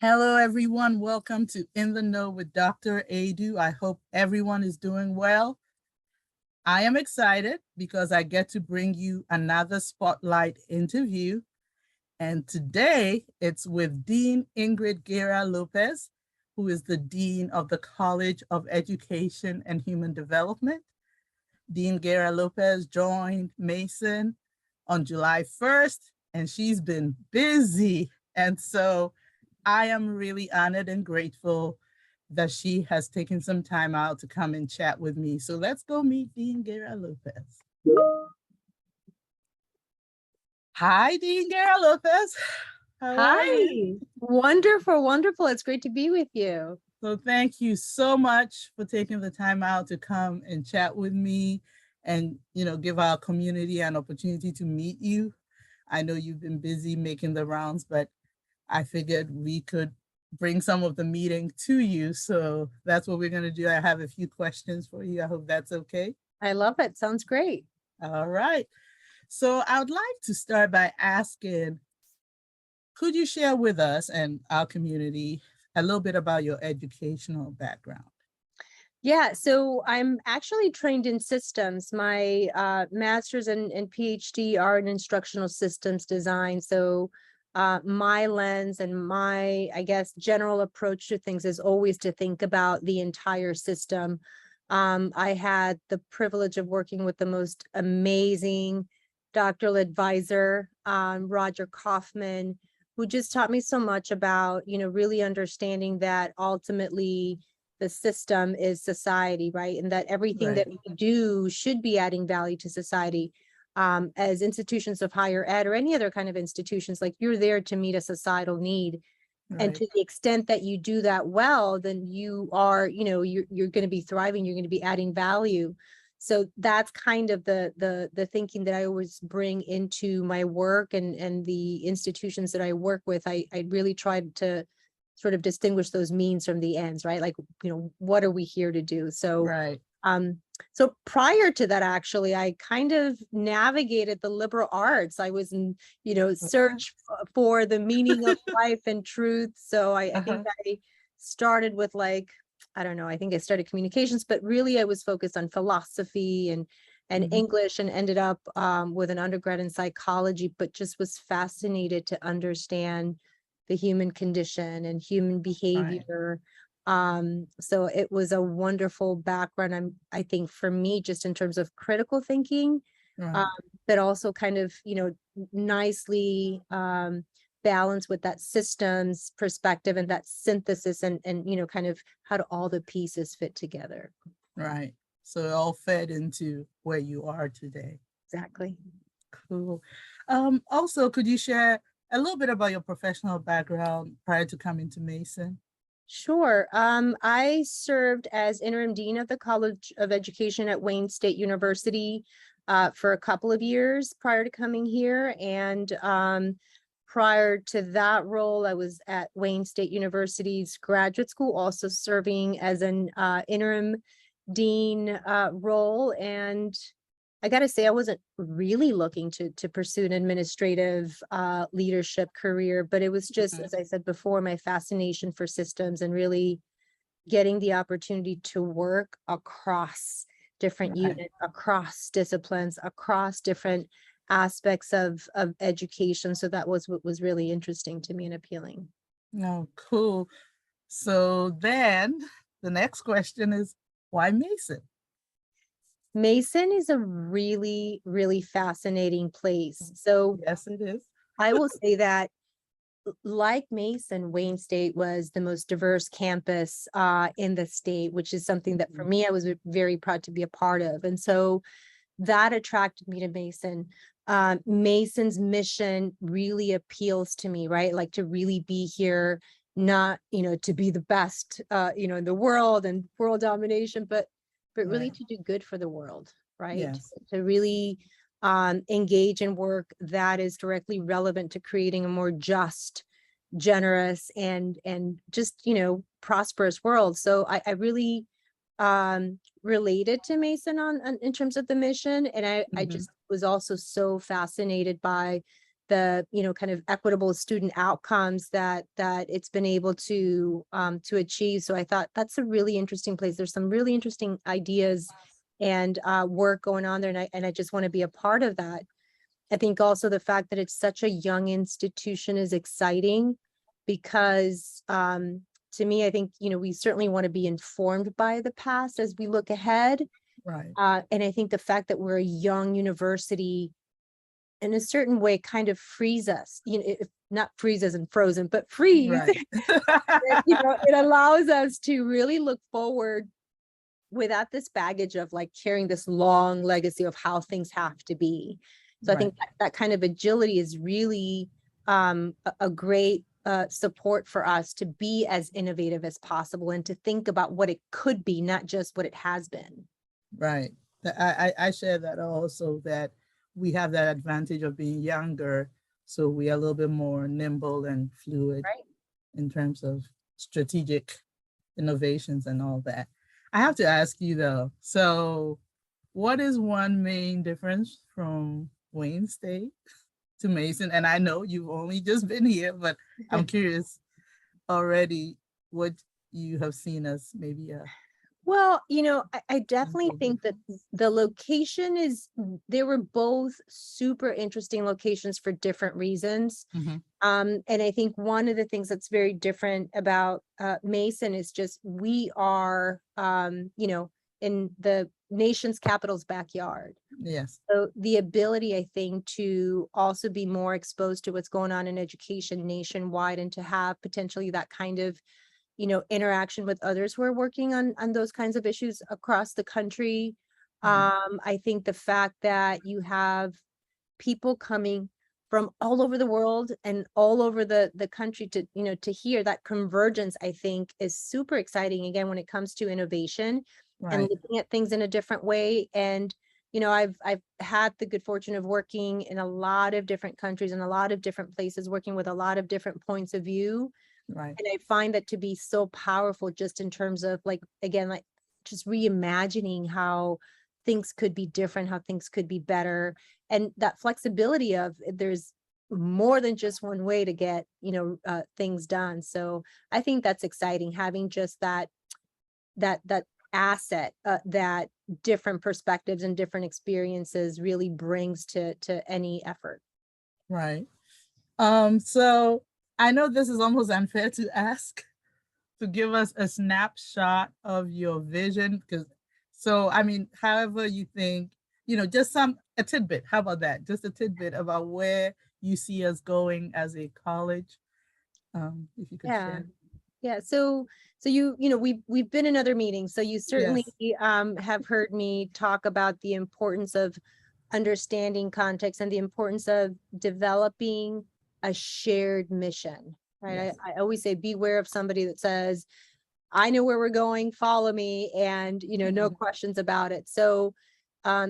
Hello, everyone. Welcome to In the Know with Dr. Aidoo. I hope everyone is doing well. I am excited because I get to bring you another spotlight interview. And today it's with Dean Ingrid Guerra Lopez, who is the Dean of the College of Education and Human Development. Dean Guerra Lopez joined Mason on July 1st, and she's been busy. And so I am really honored and grateful that she has taken some time out to come and chat with me. So let's go meet Dean Guerra Lopez. Hi, Dean Guerra Lopez. How are you? Hi, wonderful, wonderful. It's great to be with you. So thank you so much for taking the time out to come and chat with me and, give our community an opportunity to meet you. I know you've been busy making the rounds, but I figured we could bring some of the meeting to you. So that's what we're going to do. I have a few questions for you. I hope that's okay. I love it. Sounds great. All right. So I would like to start by asking, could you share with us and our community a little bit about your educational background? Yeah, so I'm actually trained in systems. My master's and PhD are in instructional systems design. So my lens and my, I guess, general approach to things is always to think about the entire system. I had the privilege of working with the most amazing doctoral advisor, Roger Kaufman, who just taught me so much about, really understanding that ultimately the system is society, right? And that everything that we do should be adding value to society. As institutions of higher ed or any other kind of institutions, like you're there to meet a societal need. And to the extent that you do that well, then you are, you're going to be thriving, you're going to be adding value. So that's kind of the thinking that I always bring into my work and the institutions that I work with. I really tried to sort of distinguish those means from the ends, right? Like, what are we here to do? So, so prior to that, actually, I kind of navigated the liberal arts. I was in, search for the meaning of life and truth. So I think I started with I don't know, I think I started communications, but really I was focused on philosophy and English, and ended up with an undergrad in psychology, but just was fascinated to understand the human condition and human behavior. So it was a wonderful background. I think for me, just in terms of critical thinking, but also kind of, nicely balanced with that systems perspective and that synthesis and, kind of how do all the pieces fit together. Right. So it all fed into where you are today. Exactly. Cool. Also, could you share a little bit about your professional background prior to coming to Mason? Sure. I served as interim dean of the College of Education at Wayne State University for a couple of years prior to coming here. And prior to that role, I was at Wayne State University's graduate school, also serving as an interim dean role. And I got to say, I wasn't really looking to pursue an administrative leadership career, but it was just, as I said before, my fascination for systems and really getting the opportunity to work across different units, across disciplines, across different aspects of education. So that was what was really interesting to me and appealing. Oh, cool. So then the next question is, why Mason? Mason is a really, really fascinating place. So yes, it is. I will say that like Mason, Wayne State was the most diverse campus in the state, which is something that for me, I was very proud to be a part of. And so that attracted me to Mason. Mason's mission really appeals to me, right? Like to really be here, not, to be the best, in the world and world domination, but really to do good for the world, right? Yes. To really engage in work that is directly relevant to creating a more just, generous, and just, prosperous world. So I really related to Mason on in terms of the mission. And I just was also so fascinated by the, kind of equitable student outcomes that it's been able to achieve. So I thought that's a really interesting place. There's some really interesting ideas and work going on there, and I just want to be a part of that. I think also the fact that it's such a young institution is exciting because to me, I think, we certainly want to be informed by the past as we look ahead. Right. And I think the fact that we're a young university in a certain way kind of frees us, if not freeze as in frozen, but freeze, Right. it allows us to really look forward without this baggage of like carrying this long legacy of how things have to be. So I think that kind of agility is really a great support for us to be as innovative as possible and to think about what it could be, not just what it has been. Right. I share that also, that we have that advantage of being younger. So we are a little bit more nimble and fluid Right. in terms of strategic innovations and all that. I have to ask you though, so what is one main difference from Wayne State to Mason? And I know you've only just been here, but I'm curious already what you have seen as maybe a Well, I definitely think that the location they were both super interesting locations for different reasons. Mhm. And I think one of the things that's very different about Mason is just we are, in the nation's capital's backyard. Yes. So the ability, I think, to also be more exposed to what's going on in education nationwide and to have potentially that kind of interaction with others who are working on those kinds of issues across the country. I think the fact that you have people coming from all over the world and all over the country to to hear that convergence, I think, is super exciting again when it comes to innovation and Right. looking at things in a different way. And I've had the good fortune of working in a lot of different countries and a lot of different places, working with a lot of different points of view. Right. And I find that to be so powerful just in terms of like, again, like just reimagining how things could be different, how things could be better. And that flexibility of there's more than just one way to get, things done. So I think that's exciting, having just that asset that different perspectives and different experiences really brings to any effort. Right. So I know this is almost unfair to ask to give us a snapshot of your vision, because so I mean, however you think, just a tidbit. How about that? Just a tidbit about where you see us going as a college. If you could Yeah. share. Yeah. So we've been in other meetings. So you certainly Yes. have heard me talk about the importance of understanding context and the importance of developing a shared mission. Right. Yes. I always say beware of somebody that says, I know where we're going, follow me, and no questions about it. So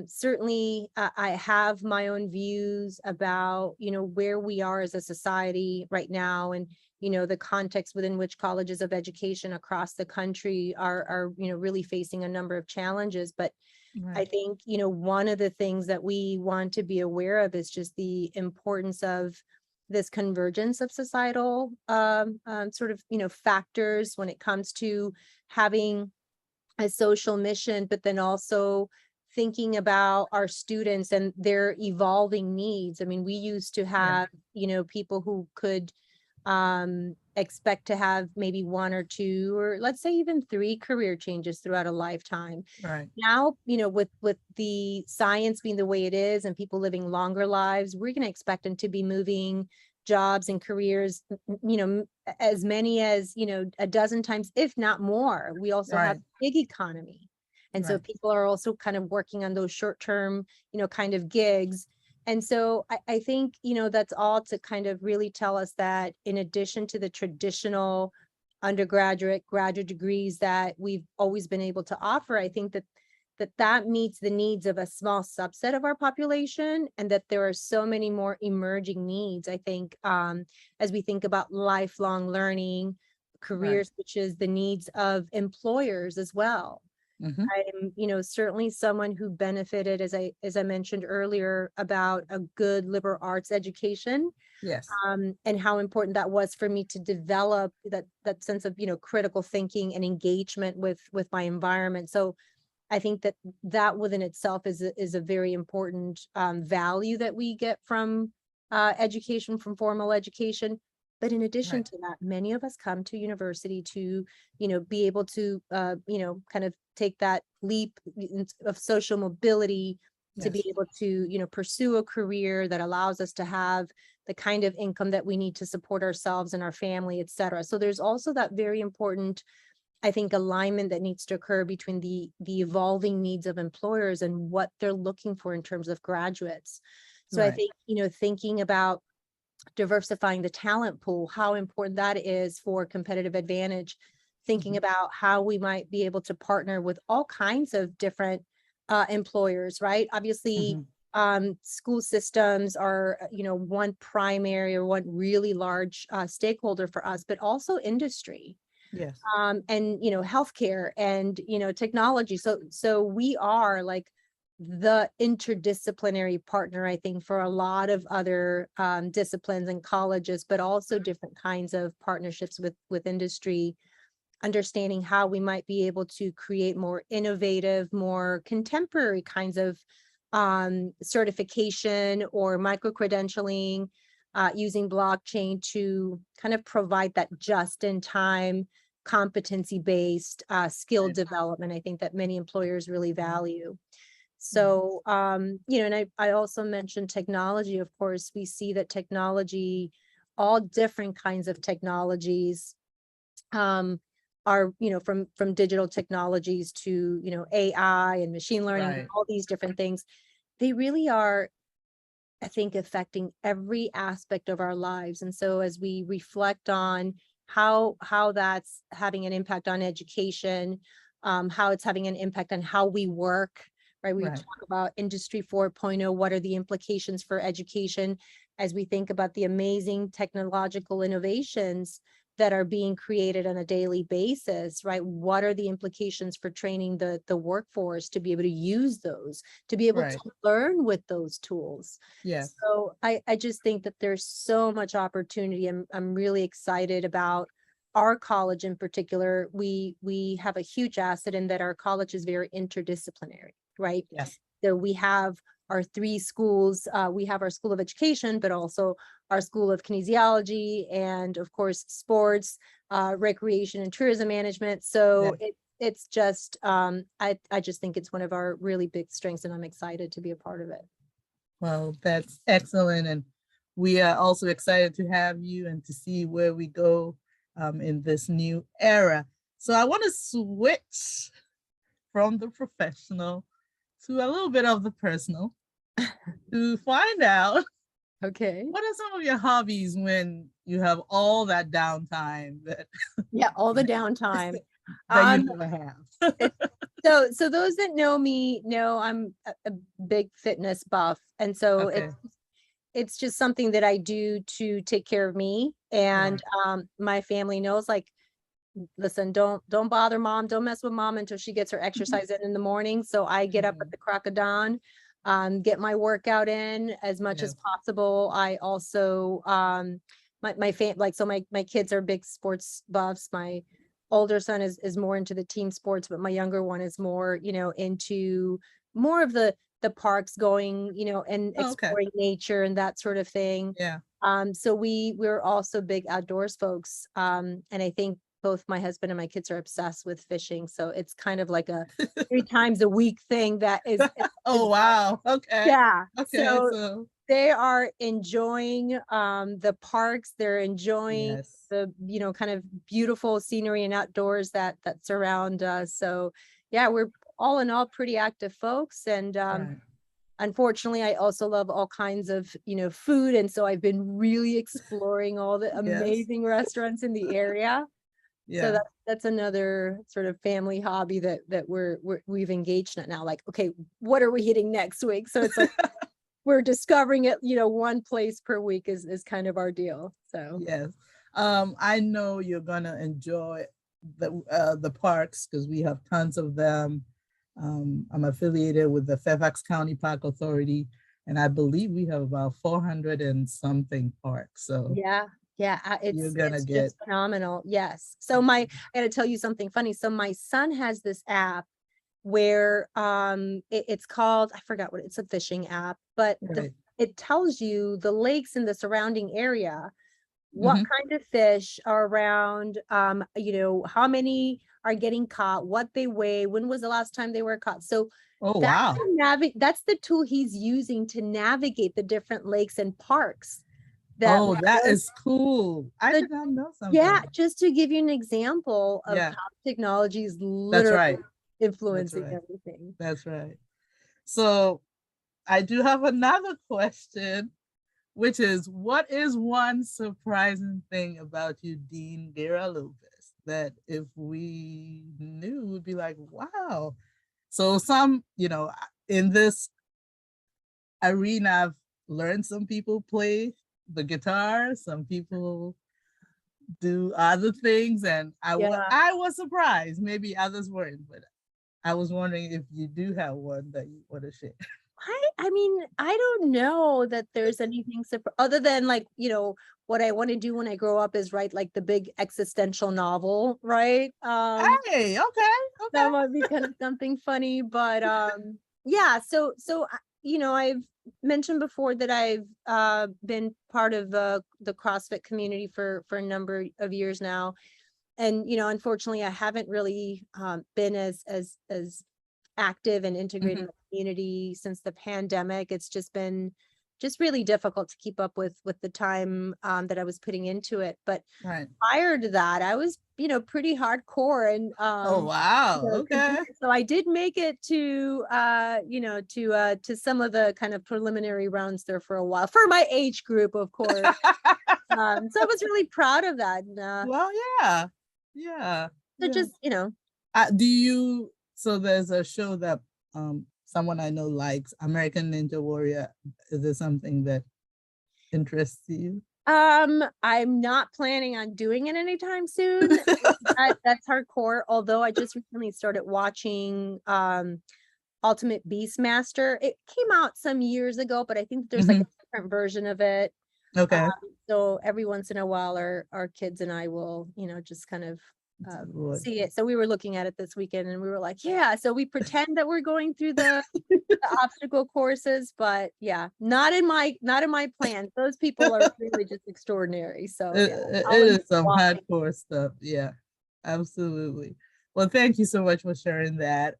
certainly I have my own views about where we are as a society right now, and the context within which colleges of education across the country are really facing a number of challenges. But I Right. think one of the things that we want to be aware of is just the importance of this convergence of societal sort of factors when it comes to having a social mission, but then also thinking about our students and their evolving needs. I mean, we used to Yeah. have people who could expect to have maybe one or two, or let's say even three career changes throughout a lifetime. Right. Now, with the science being the way it is and people living longer lives, we're going to expect them to be moving jobs and careers, as many as, a dozen times, if not more. We also have Right. gig economy. And so Right. people are also kind of working on those short-term, kind of gigs. And so I think, that's all to kind of really tell us that in addition to the traditional undergraduate, graduate degrees that we've always been able to offer, I think that meets the needs of a small subset of our population, and that there are so many more emerging needs, I think, as we think about lifelong learning, career Right. switches, the needs of employers as well. Mhm. I'm, certainly someone who benefited, as I mentioned earlier, about a good liberal arts education, Yes. and how important that was for me to develop that sense of, critical thinking and engagement with my environment. So I think that within itself is a very important value that we get from education, from formal education. But in addition Right. to that, many of us come to university to, be able to, kind of take that leap of social mobility, to be Yes. able to, pursue a career that allows us to have the kind of income that we need to support ourselves and our family, et cetera. So there's also that very important, I think, alignment that needs to occur between the evolving needs of employers and what they're looking for in terms of graduates. So I Right. think, thinking about diversifying the talent pool, how important that is for competitive advantage, thinking Mhm. about how we might be able to partner with all kinds of different employers, right? Obviously, Mhm. school systems are, one primary or one really large stakeholder for us, but also industry, Yes. and healthcare and technology. So we are like the interdisciplinary partner, I think, for a lot of other disciplines and colleges, but also different kinds of partnerships with industry, understanding how we might be able to create more innovative, more contemporary kinds of certification or micro-credentialing, using blockchain to kind of provide that just-in-time, competency-based skill Right. development, I think that many employers really value. Mhm. So, and I also mentioned technology. Of course, we see that technology, all different kinds of technologies, um, are, from digital technologies to, AI and machine learning, Right. all these different things. They really are, I think, affecting every aspect of our lives. And so as we reflect on how that's having an impact on education, how it's having an impact on how we work, right? We Right. talk about Industry 4.0, what are the implications for education as we think about the amazing technological innovations that are being created on a daily basis, right? What are the implications for training the workforce to be able to use those, to be able to Right. learn with those tools? Yes. So I just think that there's so much opportunity. I'm really excited about our college in particular. We have a huge asset in that our college is very interdisciplinary, right? Yes. So we have our three schools. We have our School of Education, but also our School of Kinesiology and, of course, sports, recreation, and tourism management. Yeah. So it's just, I just think it's one of our really big strengths, and I'm excited to be a part of it. Well, that's excellent. And we are also excited to have you and to see where we go in this new era. So I want to switch from the professional to a little bit of the personal to find out Okay. what are some of your hobbies when you have all that downtime that Yeah, all the downtime. that you Um, never have. it, so those that know me know I'm a big fitness buff, and so Okay. it's just something that I do to take care of me, and Right. my family knows, like, listen, don't bother mom, don't mess with mom until she gets her Mhm. exercise in the morning. So I get up at Mhm. the crack of dawn, get my workout in as much as Yes. possible. I also, my kids are big sports buffs. My older son is more into the team sports, but my younger one is more, into more of the parks, going, and Oh, okay. exploring nature and that sort of thing. Yeah. So we're also big outdoors folks. And I think both my husband and my kids are obsessed with fishing. So it's kind of like a 3 times a week thing that is Oh, wow. Okay. yeah. Okay. So So, they are enjoying the parks. They're enjoying yes. the, kind of beautiful scenery and outdoors that surround us. So yeah, we're all in all pretty active folks. And Right. unfortunately, I also love all kinds of, food. And so I've been really exploring all the Yes. amazing restaurants in the area. So Yeah. that's another sort of family hobby that we've engaged in now. Like, okay, what are we hitting next week? So it's like we're discovering it, one place per week is kind of our deal. So Yes. I know you're gonna enjoy the parks because we have tons of them I'm affiliated with the Fairfax County Park Authority, and I believe we have about 400 and something parks. So Yeah, yeah, you're gonna it's get just phenomenal. Yes. So I gotta tell you something funny. So my son has this app where it's called, I forgot what it's a fishing app, but right. it tells you the lakes in the surrounding area, what Mhm. kind of fish are around, how many are getting caught, what they weigh, when was the last time they were caught. So Oh wow. that's the tool he's using to navigate the different lakes and parks that Oh, that is cool. I the did not know yeah, something. just to give you an example of Yeah, how technology is that's literally right. That's influencing right. everything. That's right. So I do have another question, which is what is one surprising thing about you, Dean Guerra Lopez, that if we knew would be like, wow. So some, in this arena, I've learned some people play the guitar, some people do other things, and Yeah. I was surprised. Maybe others weren't, but I was wondering if you do have one that you want to share. I mean, I don't know that there's anything other than like, what I want to do when I grow up is write like the big existential novel, right? Hey, okay, That okay. might be kind of something funny, but yeah, I've mentioned before that I've been part of the CrossFit community for a number of years now. And unfortunately I haven't really been as active and integrated in Mhm. the community since the pandemic. It's just been really difficult to keep up with the time that I was putting into it. But Right. prior to that, I was, pretty hardcore and Oh wow. Okay. competitive. So I did make it to to some of the kind of preliminary rounds there for a while for my age group, of course. So I was really proud of that. And, Well, yeah, yeah, so yeah. just, Do you? So there's a show that someone I know likes, American Ninja Warrior. Is there something that interests you? I'm not planning on doing it anytime soon. That's hardcore. Although I just recently started watching Ultimate Beastmaster. It came out some years ago, but I think there's like Mhm. a different version of it. Okay. So every once in a while, our kids and I will, just kind of What? see it. So we were looking at it this weekend, and we were like, yeah. So we pretend that we're going through the obstacle courses, but yeah, not in my plans. Those people are really just extraordinary. So It, yeah, it I'll enjoy is some watching. hardcore stuff. Yeah, absolutely. Well, thank you so much for sharing that.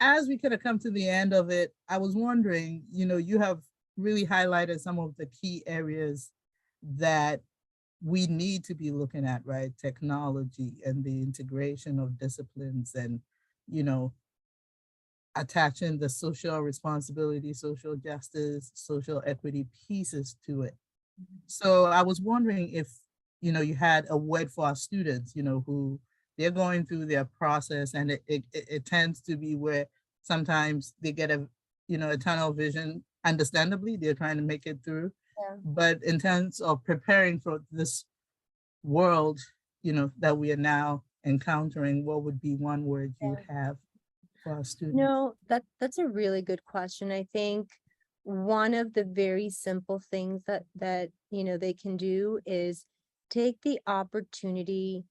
As we kind of come to the end of it, I was wondering, you have really highlighted some of the key areas that we need to be looking at, right? Technology and the integration of disciplines and, you know, attaching the social responsibility, social justice, social equity pieces to it. So I was wondering if, you had a word for our students, who they're going through their process and it tends to be where sometimes they get a tunnel vision. Understandably, they're trying to make it through. Yeah. But in terms of preparing for this world, that we are now encountering, what would be one word you would Yeah. have for our students? No, that's a really good question. I think one of the very simple things that they can do is take the opportunity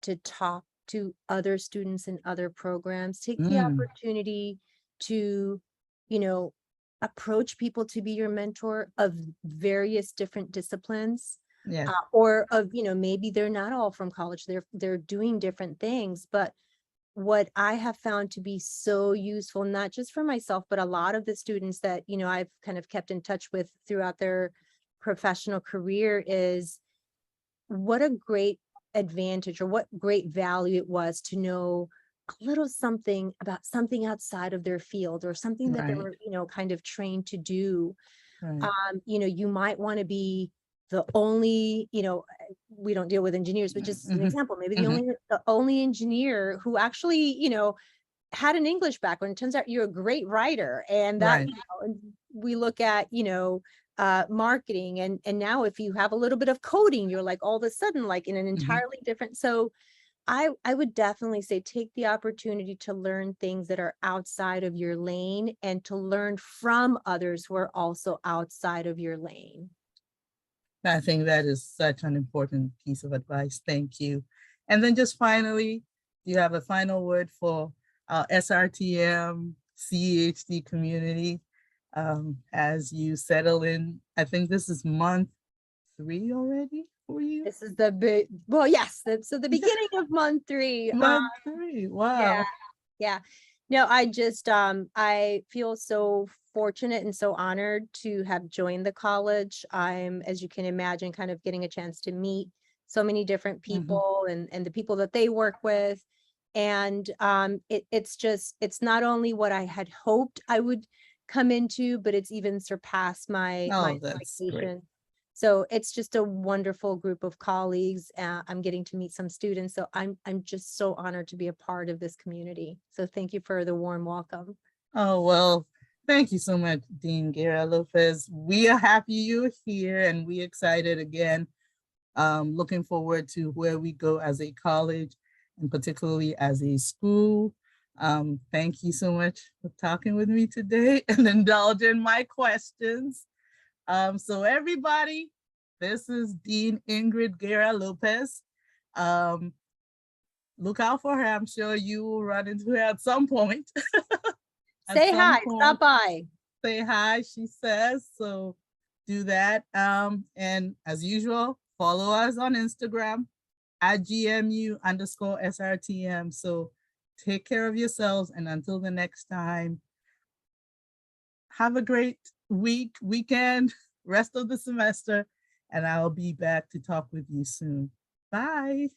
to talk to other students in other programs, take the Mm, opportunity to, you know, approach people to be your mentor of various different disciplines. yes. Or of, maybe they're not all from college, they're doing different things, but what I have found to be so useful, not just for myself, but a lot of the students that, I've kind of kept in touch with throughout their professional career is what a great advantage or what great value it was to know a little something about something outside of their field or something that they Right. were, kind of trained to do. Right. You might want to be the only, we don't deal with engineers, but just an Hmm. example, maybe Hmm. the only engineer who actually, had an English background. It turns out you're a great writer. And that, Right. and we look at, marketing and now if you have a little bit of coding, you're like all of a sudden like in an Hmm. entirely different. So I would definitely say take the opportunity to learn things that are outside of your lane and to learn from others who are also outside of your lane. I think that is such an important piece of advice. Thank you. And then just finally, do you have a final word for SRTM, CEHD community as you settle in? I think this is month 3 already for you. This is the big, well, yes, so the beginning of month 3. Month 3. Yeah, Wow. yeah. No, I just I feel so fortunate and so honored to have joined the college. I'm, as you can imagine, kind of getting a chance to meet so many different Mhm. people and the people that they work with. And it's not only what I had hoped I would come into, but it's even surpassed my Oh, that's great. expectations. So it's just a wonderful group of colleagues. I'm getting to meet some students, so I'm just so honored to be a part of this community. So thank you for the warm welcome. Oh, well, thank you so much, Dean Guerra Lopez. We are happy you're here and we excited again. Looking forward to where we go as a college and particularly as a school. Thank you so much for talking with me today and indulging my questions. So everybody, this is Dean Ingrid Guerra Lopez. Um, look out for her. I'm sure you will run into her at some point. At Say some hi, point, stop by. say hi, she says. So do that. And as usual, follow us on Instagram at GMU_SRTM. So take care of yourselves. And until the next time, have a great weekend, rest of the semester, and I'll be back to talk with you soon. Bye.